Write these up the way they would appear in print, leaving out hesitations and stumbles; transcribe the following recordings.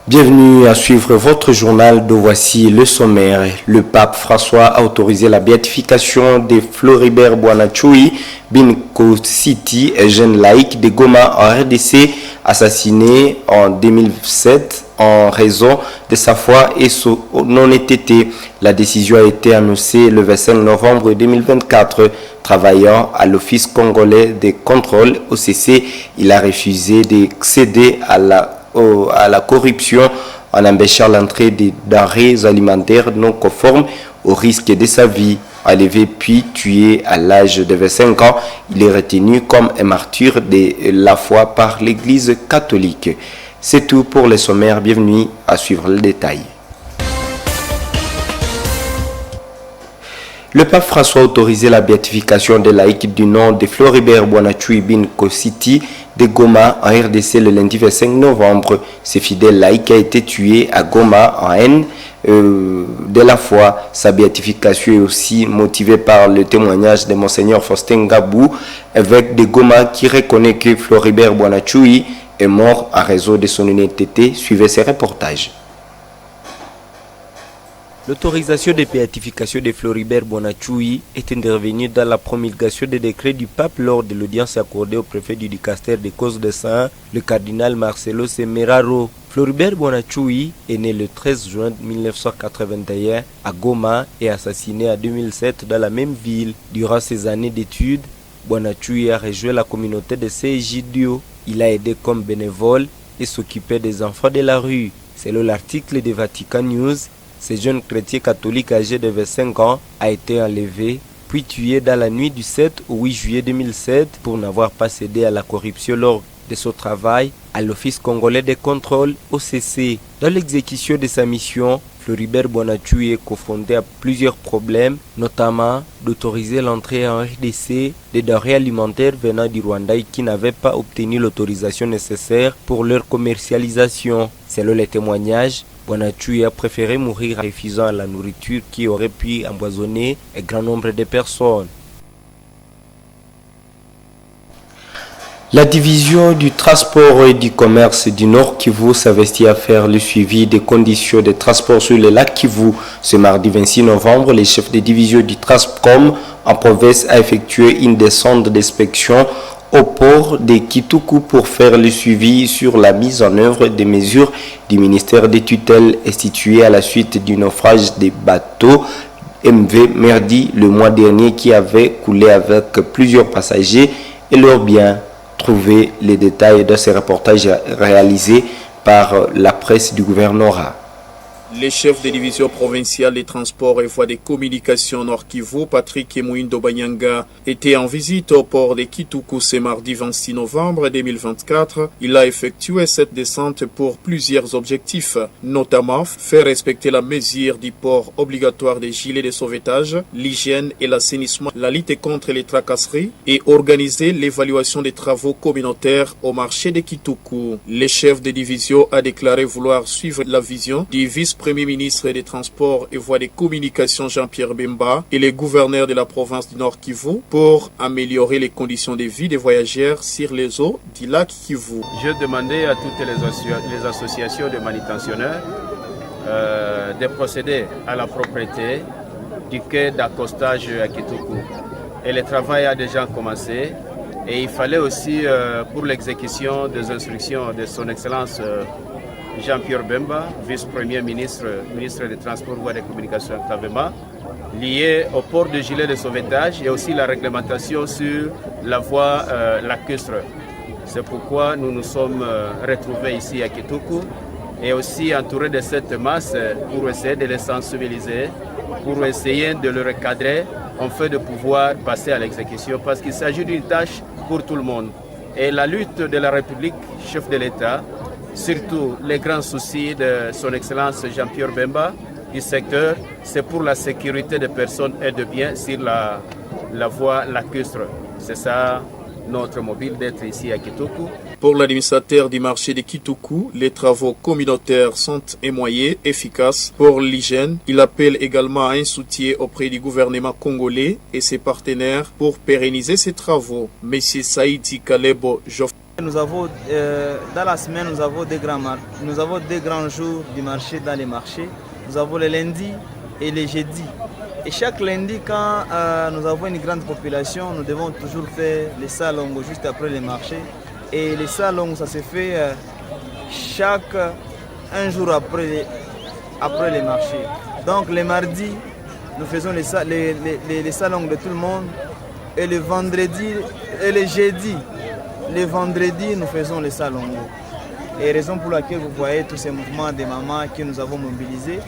Bienvenue à suivre votre journal de Voici le sommaire. Le pape François a autorisé la béatification de Floribert Boanachui, Binko City, jeune laïc de Goma en RDC, assassiné en 2007 en raison de sa foi et son non-honnêteté. La décision a été annoncée le 25 novembre 2024. Travaillant à l'Office congolais de contrôle OCC, il a refusé de céder à la corruption en empêchant l'entrée des denrées alimentaires non conformes au risque de sa vie. Enlevé puis tué à l'âge de 25 ans, il est retenu comme un martyr de la foi par l'Église catholique. C'est tout pour les sommaires. Bienvenue à suivre le détail. Le pape François a autorisé la béatification des laïcs du nom de Floribert Boanachui Binko City de Goma en RDC le lundi 25 novembre. Ce fidèle laïc a été tué à Goma en haine de la foi. Sa béatification est aussi motivée par le témoignage de Monseigneur Faustin Gabou, évêque de Goma, qui reconnaît que Floribert Boanachui est mort à raison de son honnêteté. Suivez ces reportages. L'autorisation de béatification de Floribert Boanachui est intervenue dans la promulgation des décrets du pape lors de l'audience accordée au préfet du dicaster des causes de saints, le cardinal Marcelo Semeraro. Floribert Boanachui est né le 13 juin 1981 à Goma et assassiné en 2007 dans la même ville. Durant ses années d'études, Boanachui a rejoint la communauté de Segidio. Il a aidé comme bénévole et s'occupait des enfants de la rue. Selon l'article de Vatican News, ce jeune chrétien catholique âgé de 25 ans a été enlevé puis tué dans la nuit du 7 au 8 juillet 2007 pour n'avoir pas cédé à la corruption lors de son travail à l'Office congolais de contrôle OCC. Dans l'exécution de sa mission, Floribert Boanachui est confronté à plusieurs problèmes, notamment d'autoriser l'entrée en RDC des denrées alimentaires venant du Rwanda et qui n'avaient pas obtenu l'autorisation nécessaire pour leur commercialisation. Selon les témoignages, Boanachui a préféré mourir en refusant la nourriture qui aurait pu empoisonner un grand nombre de personnes. La division du transport et du commerce du Nord Kivu s'investit à faire le suivi des conditions de transport sur le lac Kivu. Ce mardi 26 novembre, le chef de division du Transcom en province a effectué une descente d'inspection au port de Kituku pour faire le suivi sur la mise en œuvre des mesures du ministère des tutelles instituées à la suite du naufrage des bateaux MV Merdi le mois dernier qui avait coulé avec plusieurs passagers et leurs biens. Trouvez les détails de ces reportages réalisés par la presse du gouvernorat. Les chefs des divisions provinciales des transports et voies de communication Nord Kivu, Patrick Emouindo Banyanga, était en visite au port de Kituku ce mardi 26 novembre 2024. Il a effectué cette descente pour plusieurs objectifs, notamment faire respecter la mesure du port obligatoire des gilets de sauvetage, l'hygiène et l'assainissement, la lutte contre les tracasseries et organiser l'évaluation des travaux communautaires au marché de Kituku. Le chef de division a déclaré vouloir suivre la vision du vice-premier ministre des Transports et Voies de Communication Jean-Pierre Bemba et les gouverneurs de la province du Nord Kivu pour améliorer les conditions de vie des voyageurs sur les eaux du lac Kivu. Je demandais à toutes les associations de manutentionnaires de procéder à la propreté du quai d'accostage à Kituku. Et le travail a déjà commencé et il fallait aussi pour l'exécution des instructions de son Excellence Jean-Pierre Bemba, vice-premier ministre des Transports et Voies de Communication Tavema, lié au port de gilet de sauvetage et aussi la réglementation sur la voie lacustre. C'est pourquoi nous nous sommes retrouvés ici à Kituku et aussi entourés de cette masse pour essayer de les sensibiliser, pour essayer de le recadrer afin de pouvoir passer à l'exécution parce qu'il s'agit d'une tâche pour tout le monde. Et la lutte de la République, chef de l'État, surtout les grands soucis de son Excellence Jean-Pierre Bemba du secteur, c'est pour la sécurité des personnes et de biens sur la voie lacustre. C'est ça notre mobile d'être ici à Kituku. Pour l'administrateur du marché de Kituku, les travaux communautaires sont moyens efficaces pour l'hygiène. Il appelle également à un soutien auprès du gouvernement congolais et ses partenaires pour pérenniser ces travaux. Monsieur Saïdi Kalebo Joff Nous avons, dans la semaine, nous avons deux grands jours du marché dans les marchés. Nous avons le lundi et le jeudi. Et chaque lundi, quand nous avons une grande population, nous devons toujours faire les salons juste après les marchés. Et les salons, ça se fait un jour après les marchés. Donc les mardis, nous faisons les salons de tout le monde. Et le vendredi et le jeudi, les vendredis, nous faisons les salons. Et raison pour laquelle vous voyez tous ces mouvements des mamans que nous avons mobilisés,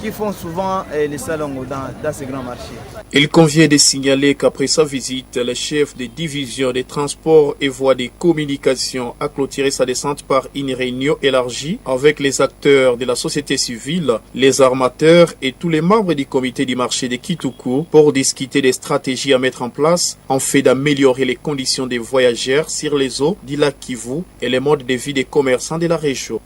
qui font souvent les salons dans ces grands marchés. Il convient de signaler qu'après sa visite, le chef de division des transports et voies des communications a clôturé sa descente par une réunion élargie avec les acteurs de la société civile, les armateurs et tous les membres du comité du marché de Kitoukou pour discuter des stratégies à mettre en place en fait d'améliorer les conditions des voyageurs sur les eaux du lac Kivu et les modes de vie des commerçants de la région.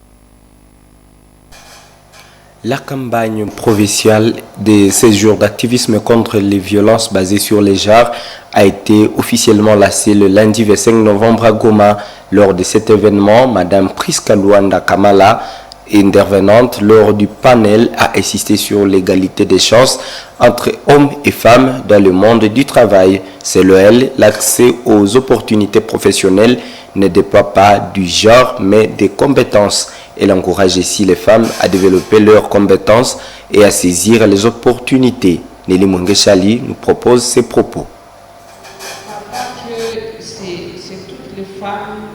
La campagne provinciale des 16 jours d'activisme contre les violences basées sur les genres a été officiellement lancée le lundi 25 novembre à Goma. Lors de cet événement, Mme Priska Luanda Kamala, intervenante lors du panel, a insisté sur l'égalité des chances entre hommes et femmes dans le monde du travail. Selon elle, l'accès aux opportunités professionnelles ne dépend pas du genre mais des compétences. Elle encourage ici les femmes à développer leurs compétences et à saisir les opportunités. Nelly Mungeshali nous propose ses propos. C'est toutes les femmes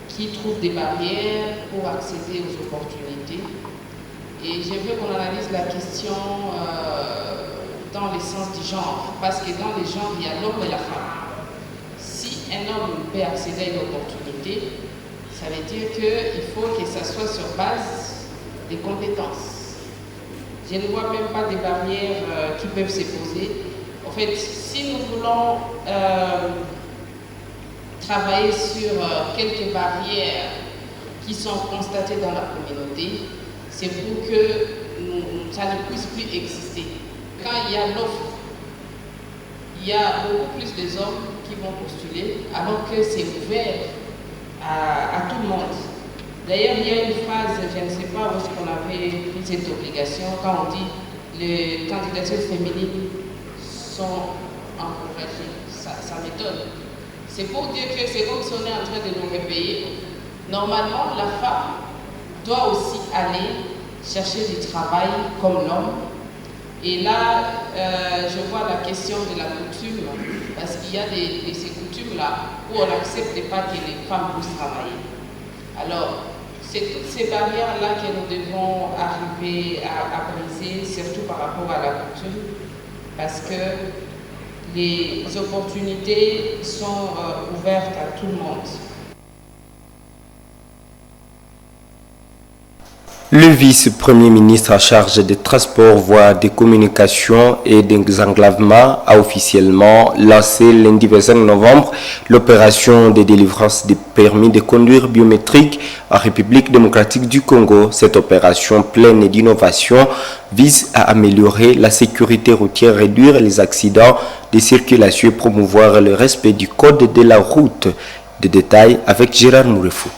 qui trouvent des barrières pour accéder aux opportunités. Et je veux qu'on analyse la question dans le sens du genre. Parce que dans les genres, il y a l'homme et la femme. Si un homme peut accéder à une opportunité, ça veut dire qu'il faut que ça soit sur base des compétences. Je ne vois même pas des barrières qui peuvent se poser. En fait, si nous voulons travailler sur quelques barrières qui sont constatées dans la communauté, c'est pour que ça ne puisse plus exister. Quand il y a l'offre, il y a beaucoup plus d'hommes qui vont postuler, alors que c'est ouvert à tout le monde. D'ailleurs, il y a une phrase, je ne sais pas où est-ce qu'on avait pris cette obligation, quand on dit les candidatures féminines sont encouragées. Ça m'étonne. C'est pour dire que c'est comme si on est en train de nous réveiller. Normalement, la femme doit aussi aller chercher du travail comme l'homme. Et là, je vois la question de la coutume, parce qu'il y a ces coutumes-là où on n'accepte pas que les femmes puissent travailler. Alors, c'est toutes ces barrières-là que nous devons arriver à briser, surtout par rapport à la coutume, parce que les opportunités sont ouvertes à tout le monde. Le vice-premier ministre en charge des transports, voies des communications et des englavements a officiellement lancé lundi 25 novembre l'opération de délivrance des permis de conduire biométriques en République démocratique du Congo. Cette opération pleine d'innovation vise à améliorer la sécurité routière, réduire les accidents de circulation et promouvoir le respect du code de la route. Des détails avec Gérard Mourefou.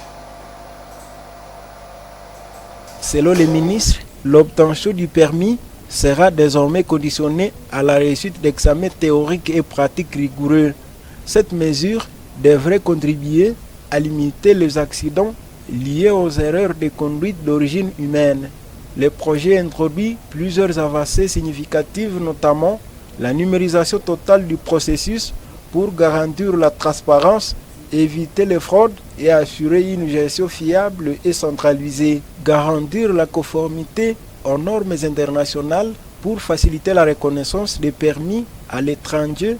Selon le ministre, l'obtention du permis sera désormais conditionnée à la réussite d'examens théoriques et pratiques rigoureux. Cette mesure devrait contribuer à limiter les accidents liés aux erreurs de conduite d'origine humaine. Le projet introduit plusieurs avancées significatives, notamment la numérisation totale du processus pour garantir la transparence, éviter les fraudes et assurer une gestion fiable et centralisée. Garantir la conformité aux normes internationales pour faciliter la reconnaissance des permis à l'étranger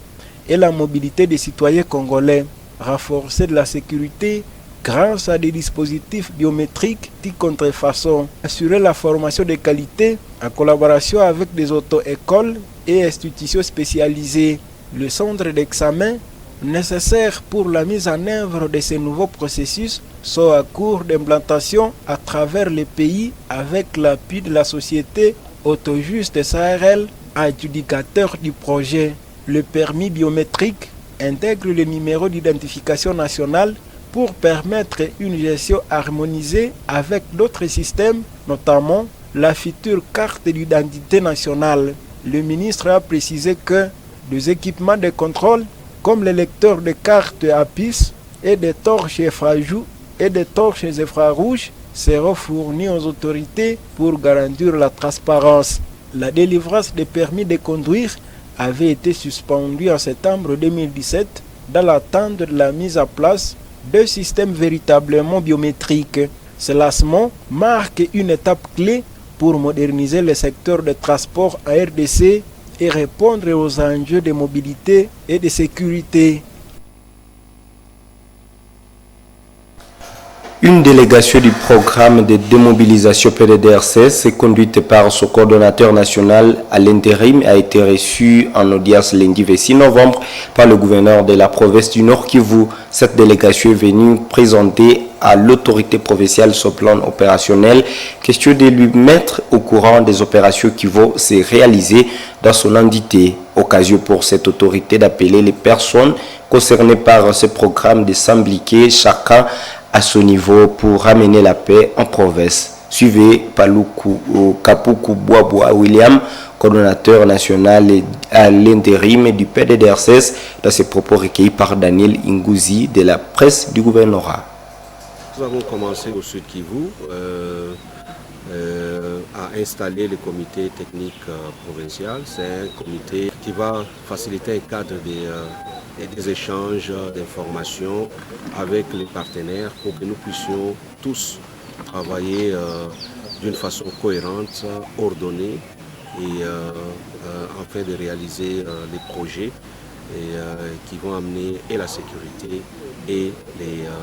et la mobilité des citoyens congolais. Renforcer de la sécurité grâce à des dispositifs biométriques anti-contrefaçon. Assurer la formation de qualité en collaboration avec des auto-écoles et institutions spécialisées. Le centre d'examen nécessaires pour la mise en œuvre de ces nouveaux processus sont à cours d'implantation à travers les pays avec l'appui de la société Autojuste SARL, adjudicateur du projet. Le permis biométrique intègre le numéro d'identification nationale pour permettre une gestion harmonisée avec d'autres systèmes, notamment la future carte d'identité nationale. Le ministre a précisé que des équipements de contrôle comme les lecteurs de cartes APIS et des torches infrarouges et des torches infrarouges seront fournis aux autorités pour garantir la transparence. La délivrance des permis de conduire avait été suspendue en septembre 2017 dans l'attente de la mise en place de systèmes véritablement biométriques. Ce lancement marque une étape clé pour moderniser le secteur de transport en RDC et répondre aux enjeux de mobilité et de sécurité. Une délégation du programme de démobilisation PDDRCS, conduite par son coordonnateur national à l'intérim, a été reçue en audience lundi 26 novembre par le gouverneur de la province du Nord Kivu. Cette délégation est venue présenter à l'autorité provinciale son plan opérationnel, question de lui mettre au courant des opérations qui vont se réaliser dans son entité. Occasion pour cette autorité d'appeler les personnes concernées par ce programme de s'impliquer chacun à son niveau pour ramener la paix en province. Suivez Paluku Kapuku Boaboa William, coordonnateur national à l'intérim du PDDRCS, dans ses propos recueillis par Daniel Ingouzi de la presse du gouvernorat. Nous avons commencé au Sud Kivu à installer le comité technique provincial. C'est un comité qui va faciliter un cadre des échanges d'informations avec les partenaires pour que nous puissions tous travailler d'une façon cohérente, ordonnée et afin de réaliser les projets qui vont amener et la sécurité et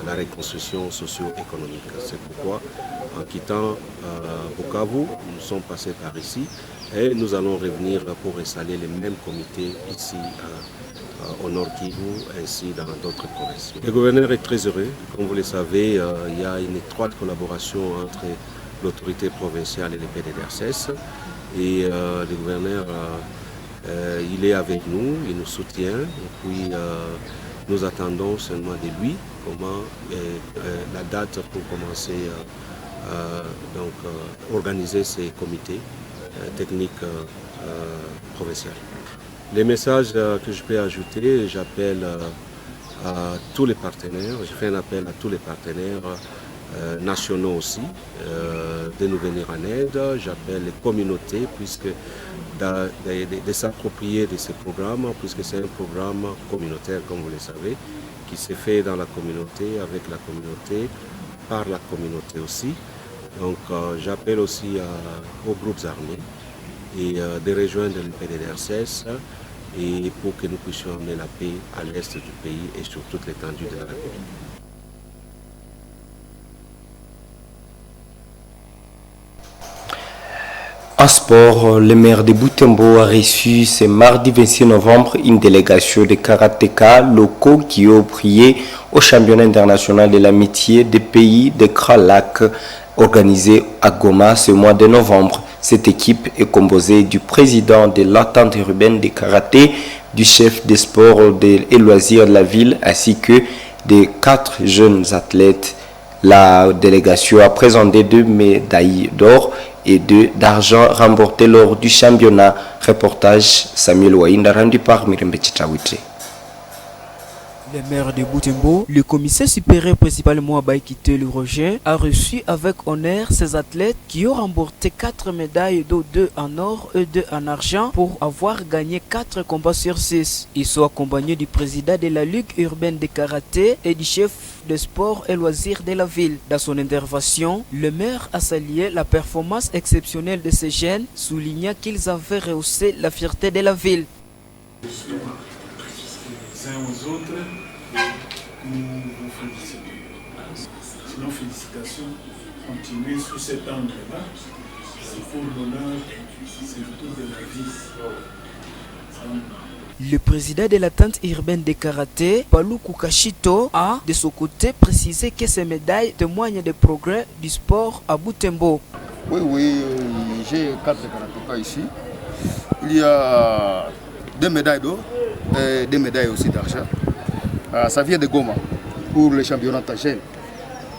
la reconstruction socio-économique. C'est pourquoi, en quittant Bukavu, nous sommes passés par ici et nous allons revenir pour installer les mêmes comités ici au Nord Kivu ainsi dans d'autres provinces. Le gouverneur est très heureux. Comme vous le savez, il y a une étroite collaboration entre l'autorité provinciale et le PDDRCS. Et le gouverneur, il est avec nous, il nous soutient. Et puis, nous attendons seulement de lui comment la date pour commencer organiser ces comités techniques provinciaux. Les messages que je peux ajouter, j'appelle à tous les partenaires, je fais un appel à tous les partenaires nationaux aussi de nous venir en aide. J'appelle les communautés de s'approprier de ce programme, puisque c'est un programme communautaire, comme vous le savez, qui se fait dans la communauté, avec la communauté, par la communauté aussi. Donc j'appelle aussi aux groupes armés et de rejoindre le PDDRCS et pour que nous puissions amener la paix à l'est du pays et sur toute l'étendue de la République. En sport, le maire de Butembo a reçu ce mardi 26 novembre une délégation de karatéka locaux qui ont brillé au championnat international de l'amitié des pays de Grand Lac organisé à Goma ce mois de novembre. Cette équipe est composée du président de l'entente urbaine de karaté, du chef des sports et loisirs de la ville ainsi que de 4 jeunes athlètes. La délégation a présenté 2 médailles d'or et 2 d'argent remportées lors du championnat. Reportage Samuel Wainda rendu par Mirembe Chitawite. Le maire de Butembo, le commissaire supérieur principalement à Baïkite le Roger, a reçu avec honneur ces athlètes qui ont remporté 4 médailles, dont 2 en or et 2 en argent pour avoir gagné 4 combats sur 6. Ils sont accompagnés du président de la Ligue urbaine de karaté et du chef de sport et loisirs de la ville. Dans son intervention, le maire a salué la performance exceptionnelle de ces jeunes, soulignant qu'ils avaient rehaussé la fierté de la ville. Les uns aux autres, nous vous félicitons. Sinon, félicitations, continuez sous cet angle-là. C'est pour l'honneur, surtout de la vie. Le président de l'entente urbaine de karaté, Paluku Kashito, a de son côté précisé que ces médailles témoignent des progrès du sport à Butembo. Oui, j'ai 4 karatékas ici. Il y a 2 médailles d'or et 2 médailles aussi d'argent. Ça vient de Goma. pour le championnat Tagel.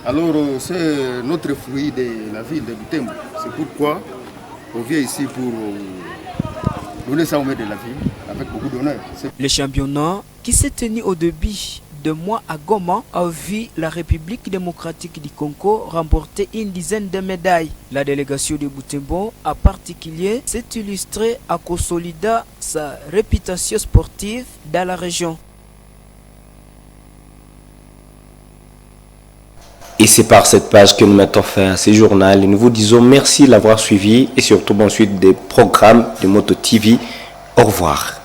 Alors c'est notre fruit de la ville de Butembo. C'est pourquoi on vient ici pour donner ça au maire de la ville avec beaucoup d'honneur. Le championnat qui s'est tenu au début de mois à Goma a vu la République démocratique du Congo remporter une dizaine de médailles. La délégation de Butembo en particulier s'est illustrée à consolider sa réputation sportive dans la région. Et c'est par cette page que nous mettons fin à ce journal et nous vous disons merci de l'avoir suivi et surtout bonne suite des programmes de Moto TV. Au revoir.